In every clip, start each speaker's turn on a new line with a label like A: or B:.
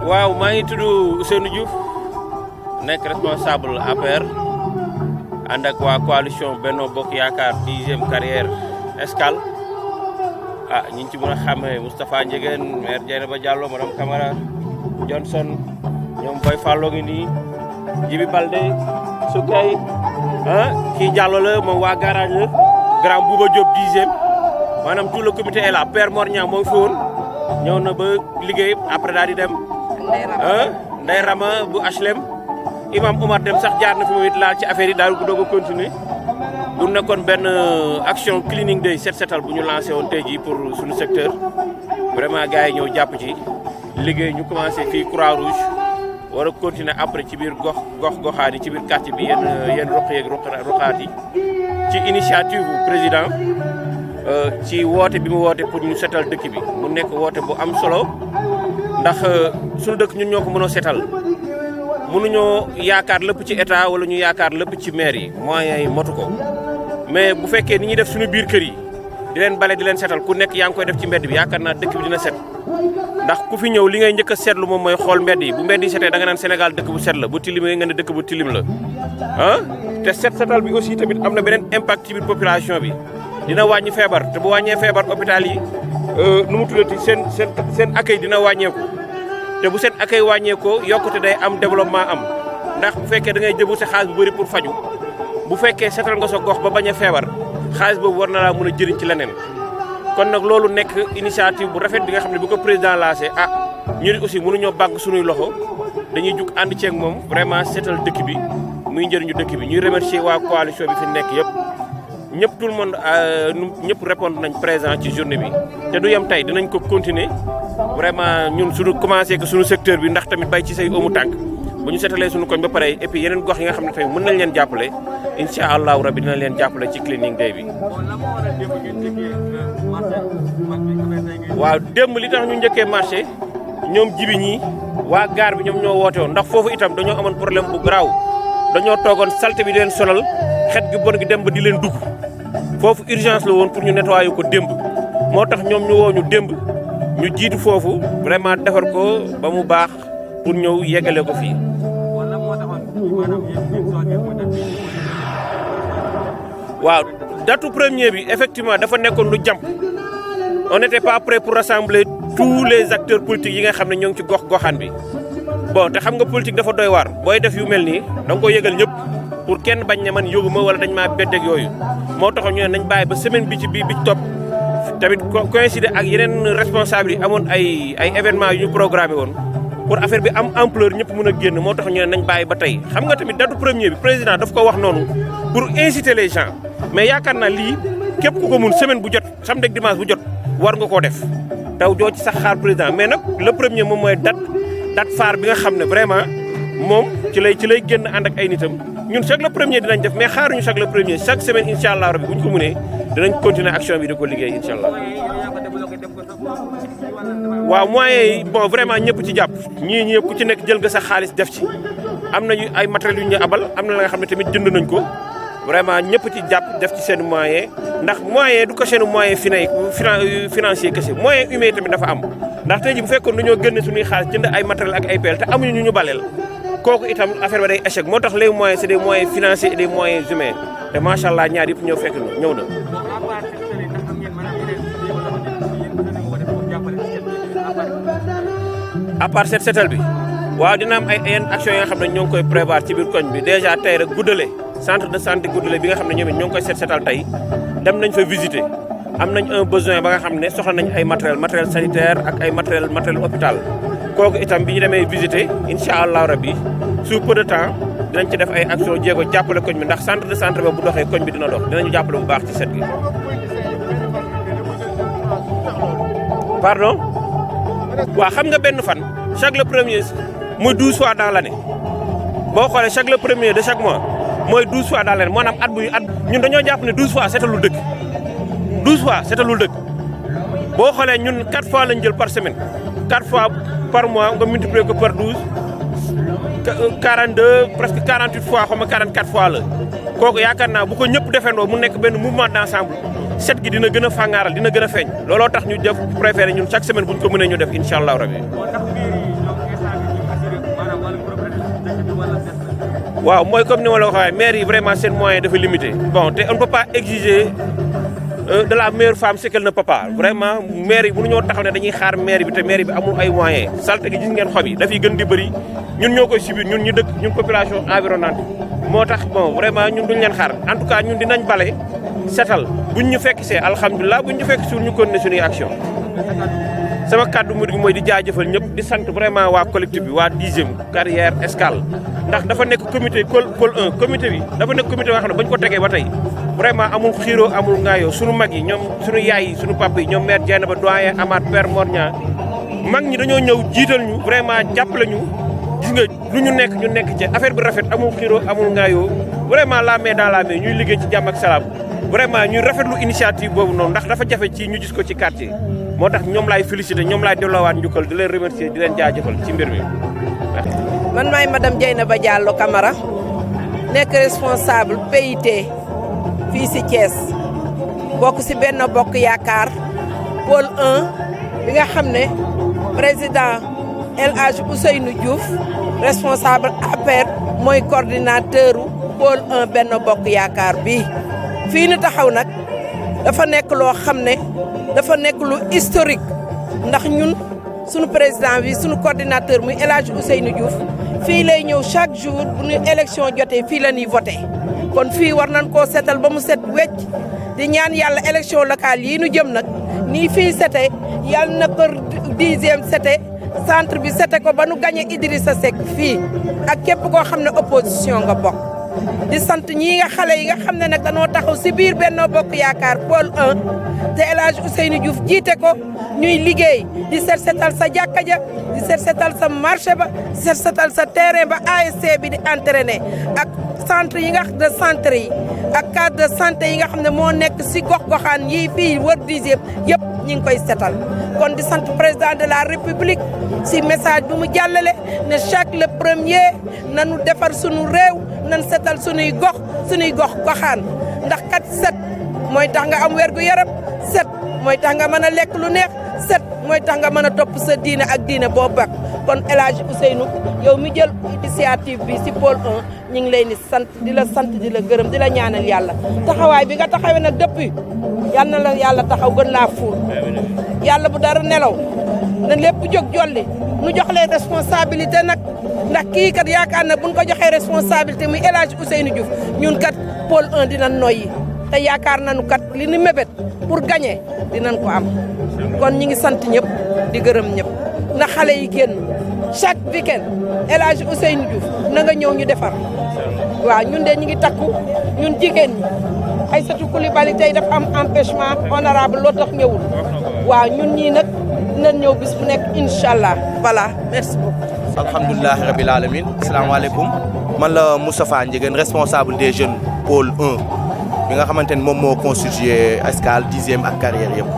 A: waaw maa ngi tudd Ousseynou Diouf nekk responsable APR ànd ak waa coalition Benno Bokk Yaakaar 10e carrière Escale ñi ci mën a xàmmee Moustapha Ndiéguène maire Dieynaba Diallo madame Camara Johnson ñoom Boy Fallo ngi nii Djibi Baldé Soukay kii Diallo la moom waa garage la grand Bouba Diop 10e maanaam tout le comité est là Père Mor Niang moo fi woon ñëw na ba liggéey après daal di dem Ndeye Rama bu HLM Imam Omar dem sax jaar na fi moom it laal ci affaire yi daal ko doog a continuer bu nekkoon benn action cleaning day set setal bu ñu lancé woon tey jii pour suñu secteur vraiment gars yi ñëw jàpp ci liggéey ñu commencé fii Croix Rouge war a continuer après ci biir goxaat yi ci biir quartier bi yenn ruq yeeg ruqaat yi ci initiative bu président ci woote bi mu woote pour ñu setal dëkk bi mu nekk woote bu am solo ndax suñu dëkk ñun ñoo ko mënoo setal mënuñoo yaakaar lépp ci état wala ñu yaakaar lépp ci maire yi moyens yi motu ko mais bu fekkee ni ñuy def suñu biir kër yi di leen bale di leen setal ku nekk yaa ngi koy def ci mbedd bi yaakaar naa dëkk bi dina set ndax ku fi ñëw li ngay njëkk a seetlu moom mooy xool mbedd yi bu mbedd yi setee da nga naan Sénégal dëkk bu set la bu tilimee nga ne dëkk bu tilim la te setal bi aussi tamit am na beneen impact ci biir population bi dina wàññi feebar te bu wàññee feebar hôpital yi nu mu tuddati seen accueil dina wàññeeku te bu seen accueil wàññeekoo yokkute day am développement am ndax bu fekkee da ngay jëbu sa xaalis bu bëri pour faju bu fekkee setal nga sa gox ba bañ a feebar xaalis boobu war na laa mën a jëriñ ci leneen kon nag loolu nekk initiative bu rafet bi nga xam ne bu ko président lancé ñu ne aussi mënuñoo bànk suñuy loxo dañuy jug ànd ceeg moom vraiment setal dëkk bi muy njëriñu dëkk bi ñuy remercier waa coalition bi fi nekk yëpp ñëpp tout le monde ñëpp répondre nañ présent ci journée bi te du yem tey dinañ ko continuer vraiment ñun suñu commencé que suñu secteur bi ndax tamit bay ci say omu tànk bu ñu setalee suñu koñ ba pare et puis yeneen gox yi nga xam ne tamit mën nañ leen jàppale incha allahu rabi dinañ leen jàppale ci cleaning day bi. waaw démb li tax ñu njëkkee marché ñoom jibi ñi waa gaar bi ñoom ñoo woote woon ndax foofu itam dañoo amoon problème bu garaaw dañoo toogoon salte bi di leen sonal xet gi bon gi dem ba di leen dugg foofu urgence la woon pour ñu nettoyer ko démb moo tax ñoom ñu woo ñu démb ñu jiitu foofu vraiment defar ko ba mu baax pour ñëw yeggale ko fii. waaw datu premier bi effectivement dafa nekkoon lu jàmp on n'était pas prêt pour rassembler tous les acteurs politiques yi nga xam ne ñoo ngi ci goxaan bi bon te xam nga politique dafa doy waar booy def yu mel nii da nga koy yëgal ñëpp pour kenn bañ ne man yóbbu ma wala dañ maa beddeeg yooyu moo taxoon ñu ne nañ bàyyi ba semaine bi ci topp tamit coïncider ak yeneen responsable yi amoon ay événements yu ñu programmé woon pour affaire bi am ampleur ñëpp mën a génn moo tax ñu ne nañ bàyyi ba tey xam nga tamit datu premier bi président daf ko wax noonu pour inciter les gens mais yaakaar naa lii képp ku ko mun semaine bu jot samedi ak dimanche bu jot war nga koo def taw joo ci sax xaar président mais nag le premier moom mooy date phare bi nga xam ne vraiment moom ci lay génn ànd ak ay nitam ñun chaque le premier dinañ def mais xaaruñu chaque le premier chaque semaine incha allah rabi bu ñu ko mënee dinañ continuer action bi di ko liggéey incha allah. waaw moyens yi bon vraiment ñëpp ci jàpp ñii ñëpp ku ci nekk jël nga sa xaalis def ci am nañu ay matériels yu ñu abal am na la nga xam ne tamit jënd nañ ko vraiment ñëpp ci jàpp def ci seen moyen ndax moyen du ko seen moyen financier kese moyen humain tamit dafa am ndax tey ji bu fekkoon dañoo génne suñuy xaalis jënd ay matériel ak ay pelle te amuñu ñu baleel kooku itam affaire ba day échec moo tax les moyens c'est des moyens financiers et des moyens humains te macha allah ñaar yëpp ñëw fekk ñëw na. à part set setal bi waaw dina am ay yenn action yi nga xam ne ñoo ngi koy prévoir ci biir koñ bi déjà tey rek guddale centre de santé guddale bi nga xam ne ñoom it ñoo ngi koy set setal tey dem nañ fa visiter am nañ un besoin ba nga xam ne soxla nañ ay matériel sanitaire ak ay matériel hôpital kooku itam bi ñu demee visiter incha allah rabbi sous peu de temps dinañ ci def ay action jéego jàppale koñ bi ndax centre de santé ba bu doxee koñ bi dina dox dinañu jàppale bu baax ci set gi. pardon waaw xam nga benn fan chaque le premier muy 12 fois dans l'année boo xoolee chaque le premier de chaque mois mooy 12 fois dans l'année maanaam at ñun dañoo jàpp ne 12 fois setalul dëkk 12 fois setalul dëkk boo xoolee ñun 4 fois lañ jël par semaine 4 fois par mois nga multiplier ko par 12 42 presque 48 fois xaw ma 44 fois la kooku yaakaar naa bu ko ñëpp defendoo mu nekk benn mouvement d'ensemble set gi dina gën a fàngaaral dina gën a feeñ looloo tax ñu def préféré ñun chaque semaine bu ñu ko mënee ñu def incha allah rabi. waaw mooy comme ni ma la ko waxee maire yi vraiment seen moyen dafa limité bon te on ne peut pas exiger de la meilleure femme ce qu'elle ne peut pas vraiment maire yi mënuñoo taxaw ne dañuy xaar maire bi te maire bi amul ay moyens salte gi gis ngeen xob yi dafay gën di bëri ñun ñoo koy subir ñun ñu dëkk ñun population environnante moo tax bon vraiment ñun duñ leen xaar en tout cas ñun dinañ bale setal buñ ñu fekk see alhamdulilah buñ ñu fekk si ñu continuer suñuy action sama kàddu murid gi mooy di jaajëfal ñëpp di sant vraiment waa collectif bi waa 10e carrière escale ndax dafa nekk comité pôle 1 comité bi dafa nekk comité boo xam ne bañ ko tegee ba tey vraiment amul xiiroo amul ngaayoo sunu mag yi ñoom sunu yaay yi sunu papa yi ñoom maire Dieynaba doyen Amath père Mor Niang mag ñi dañoo ñëw jiital ñu vraiment jàppale ñu gis nga lu ñu nekk ci affaire bi rafet amul xiiroo amul ngaayoo vraiment la main dans la main ñuy liggéey ci jàmm ak salaam vraiment ñuy rafetlu initiative boobu noonu ndax dafa jafe ci ñu gis ko ci quartier moo tax ñoom laay félicité ñoom laay delloowaat njukkal di leen remercier di leen jaajëfal ci mbir mi.
B: man maay madame Dieynaba Diallo Camara nekk responsable PIT fii si Thiès bokk si Benno Bokk Yaakaar pôle 1 bi nga xam ne président El Hadj Ousseynou Diouf responsable APR mooy coordinateur pôle 1 Benno Bokk Yaakaar bi fii nu taxaw nag dafa nekk loo xam ne dafa nekk lu historique ndax ñun sunu président bi sunu coordinateur muy El Hadj Ousseynou Diouf fii lay ñëw chaque jour bu ñu élection jotee fii la ñuy voté kon fii war nañ koo setal ba mu set wecc di ñaan yàlla élection locale yii nu jëm nag nii fii sete yàlla na ko 10e sete centre bi sete ko ba nu gagné Idrissa Seck fii ak képp koo xam ne opposition nga bokk di sant ñii nga xale yi nga xam ne nag dañoo taxaw si biir Benno Bokk Yaakaar pôle 1 te El Hadj Ousseynou Diouf jiite ko ñuy liggéey di set setal sa jàkka ja di set setal sa marché ba di set setal sa terrain ba ASC bi di entraîné ak centre yi nga de centre yi ak case de santé yi nga xam ne moo nekk si gox-goxaan yii fii wër 10e yëpp ñi ngi koy setal kon di sant président de la république si message bu mu jàllale ne chaque le premier nanu defar sunu réew nan setal sunuy gox goxaan ndax kat set mooy tax nga am wergu yaram set mooy tax nga mën a lekk lu neex set mooy tax nga mën a topp sa diine ak diine boo bak kon El Hadj Ousseynou yow mi jël initiative bi si pôle 1 ñu ngi leen di sant di la gërëm di la ñaanal yàlla taxawaay bi nga taxawee nag depuis yal na la yàlla taxaw gën laa fuul yàlla bu dara nelaw na lépp jóg jolli nu jox leen responsabilité nag ndax kii kat yaakaar na buñ ko joxee responsabilité muy El Hadj Ousseynou Diouf ñun kat pôle 1 dina noyyi te yaakaar nañu kat li ni mébét pour gagner dinañ ko am kon ñi ngi sant ñëpp di gërëm ñëpp na xale yi génn chaque week-end El Hadj Ousseynou Diouf na nga ñëw ñu defar waaw ñun de ñi ngi takku ñun jigéen ñi Aïssatou Coulibaly tey dafa am empêchement honorable loo tax ñëwul waaw ñun ñii nag dinañ ñëw bis bu nekk incha allah voilà merci beaucoup.
C: alhamdulilah rabil alamin asalaamaaleykum man la Moustapha Ndiéguène responsable des jeunes pôle 1 bi nga xamante ni moom moo constitué escale 10e ak carrière yëpp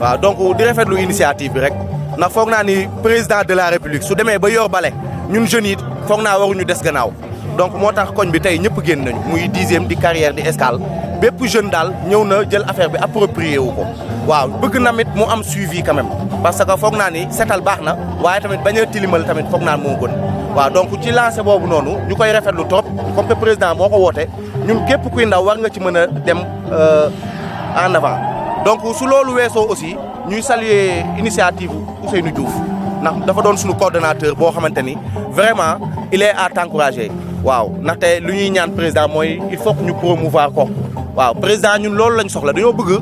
C: waaw donc di rafetlu initiative bi rek ndax foog naa ni président de la république su demee ba yor bale ñun jeunes yi foog naa waruñu des gannaaw donc moo tax koñ bi tey ñëpp génn nañu muy 10e di carrière di escale bépp jeune daal ñëw na jël affaire bi approprié wu ko waaw bëgg na mit mu am suivi quand même parce que foog naa ni setal baax na waaye tamit bañ a tilimal tamit foog naa moo gën waaw donc ci lancé boobu noonu ñu koy rafetlu trop comme que président moo ko woote ñun képp kuy ndaw war nga ci mën a dem en avant donc su loolu weesoo aussi ñuy saluer initiative Ousseynou Diouf ndax dafa doon suñu coordonnateur boo xamante ni vraiment il est à t'encourager waaw ndaxte lu ñuy ñaan président mooy il faut que ñu promouvoir ko waaw président ñun loolu lañ soxla dañoo bëgg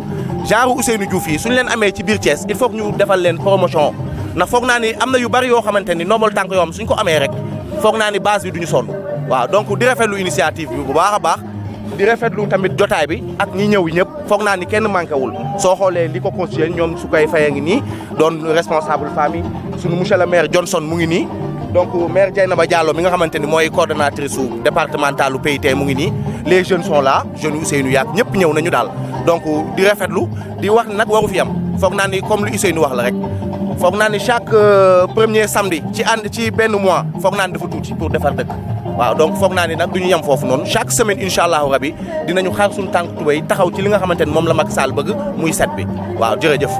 C: genre Ousseynou Diouf yi suñu leen amee ci biir Thiès il faut que ñu defal leen promotion ndax foog naa ni am na yu bari yoo xamante ni ndombal tànk yoo xam suñ ko amee rek foog naa ni base bi duñu sonn waaw donc di rafetlu initiative bi bu baax a baax di rafetlu tamit jotaay bi ak ñi ñëw ñëpp foog naa ni kenn manqué wul soo xoolee li ko constitué ñoom su koy fayee ngi nii doon responsable famille sunu monsieur le maire Johnson mu ngi nii donc maire Dieynaba Diallo mi nga xamante ni mooy coordonnatrice su départementalu PIT mu ngi nii les jeunes sont là jeunes Ousseynou yaak ñëpp ñëw nañu daal donc di rafetlu di wax nag waru fi am foog naa ni comme lu Ousseynou wax la rek foog naa ni chaque premier samedi ci benn mois foog naa ni dafa tuuti pour defar dëkk waaw donc foog naa ni nag du ñu yem foofu noonu chaque semaine incha allahu rabi dinañu xaar suñu tànk tubéy taxaw ci li nga xamante ni moom la Macky Sall bëgg muy set bi waaw jërëjëf.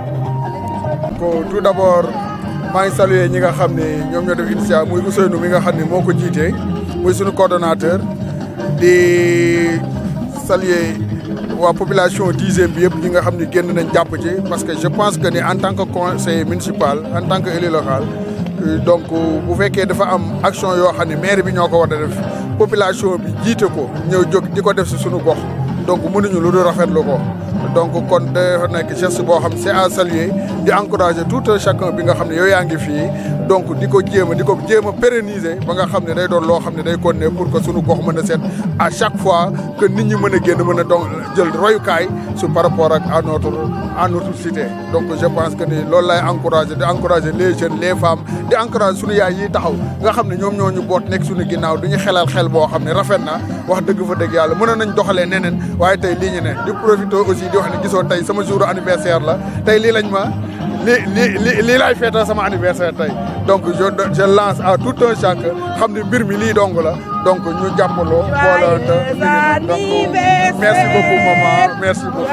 D: tout d'abord maa ngi saluer ñi nga xam ne ñoom ñoo def initiative muy Ousseynou mi nga xam ne moo ko jiitee muy suñu coordonnateur di saluer la population 10e bi yëpp ñi nga xam ne génn nañ jàpp ci parce que je pense que ni en tant que conseiller municipal en tant que élu local donc bu fekkee dafa am action yoo xam ne maire bi ñoo ko war a def population bi jiite ko ñëw jóg di ko def si suñu gox donc mënuñu lu dul rafetlu ko donc kon dafa nekk geste boo xam c'est à saluer di encourager tout un chacun bi nga xam ne yow yaa ngi fii donc di ko jéem a pérenniser ba nga xam ne day doon loo xam ne day continuer pour que sunu gox mën a seet à chaque fois que nit ñi mën a génn mën a donc jël royukaay su par rapport ak à notre cité donc je pense que ni loolu lay encourager di encourager les jeunes les femmes di encourager sunu yaay yi taxaw nga xam ne ñoom ñoo ñu boot nekk sunu ginnaaw du ñu xelal xel boo xam ne rafet na wax dëgg fa dëgg yàlla mënoon nañ doxalee neneen waaye tey lii ñu ne di profiter aussi di wax ne gisoo tey sama jour anniversaire la tey lii lañ ma lii laay feetal sama anniversaire tey donc je lance à tout un chacun xam ne mbir mi lii dong la donc ñu jàppaloo boolante donc merci beaucoup maman merci beaucoup.